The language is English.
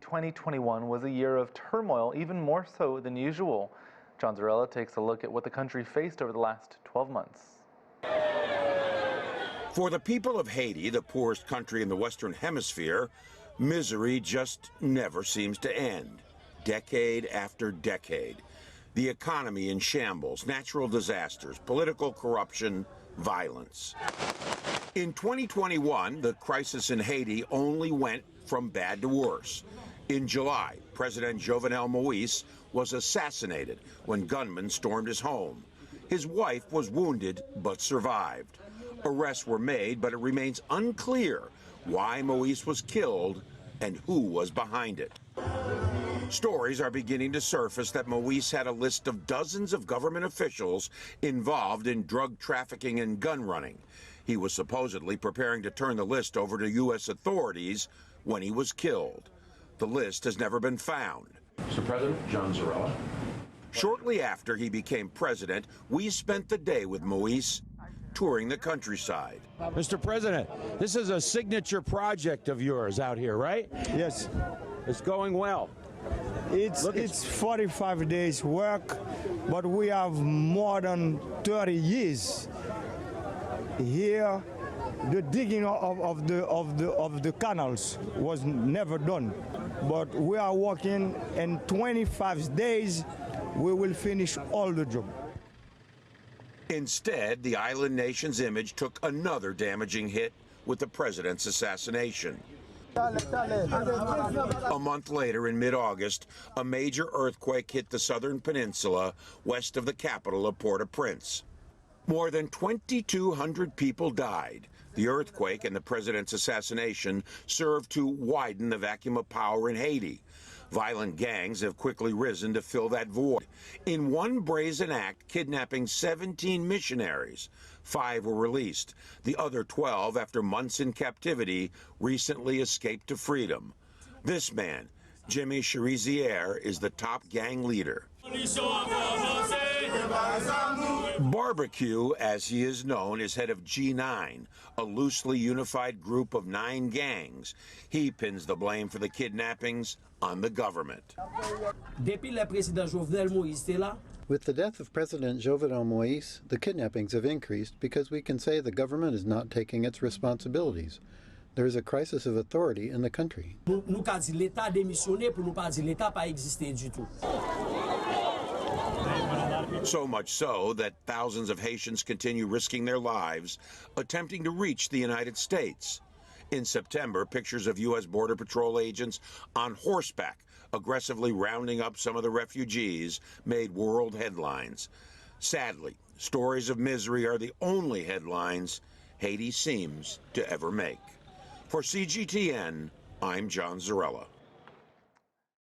2021 was a year of turmoil, even more so than usual. John Zarella takes a look at what the country faced over the last 12 months. For the people of Haiti, the poorest country in the Western Hemisphere, misery just never seems to end, decade after decade. The economy in shambles, natural disasters, political corruption, violence. In 2021, the crisis in Haiti only went from bad to worse. In July, President Jovenel Moïse was assassinated when gunmen stormed his home. His wife was wounded but survived. Arrests were made, but it remains unclear why Moïse was killed and who was behind it. Stories are beginning to surface that Moïse had a list of dozens of government officials involved in drug trafficking and gun running. He was supposedly preparing to turn the list over to U.S. authorities when he was killed. The list has never been found. Mr. President, John Zarella. Shortly after he became president, we spent the day with Moïse touring the countryside. Mr. President, this is a signature project of yours out here, right? Yes. It's going well. It's 45 days work, but we have more than 30 years. Here, the digging of the canals was never done, but we are working. In 25 days, we will finish all the job. Instead, the island nation's image took another damaging hit with the president's assassination. A month later, in mid-August, a major earthquake hit the southern peninsula west of the capital of Port-au-Prince. More than 2,200 people died. The earthquake and the president's assassination served to widen the vacuum of power in Haiti. Violent gangs have quickly risen to fill that void. In one brazen act, kidnapping 17 missionaries. 5 were released. The other 12, after months in captivity, recently escaped to freedom. This man, Jimmy Cherizier, is the top gang leader. Barbecue, as he is known, is head of G9, a loosely unified group of 9 gangs. He pins the blame for the kidnappings on the government. With the death of President Jovenel Moïse, the kidnappings have increased because we can say the government is not taking its responsibilities. There is a crisis of authority in the country. So much so that thousands of Haitians continue risking their lives attempting to reach the United States. In September, pictures of U.S. Border Patrol agents on horseback aggressively rounding up some of the refugees made world headlines. Sadly, stories of misery are the only headlines Haiti seems to ever make. For CGTN, I'm John Zarella.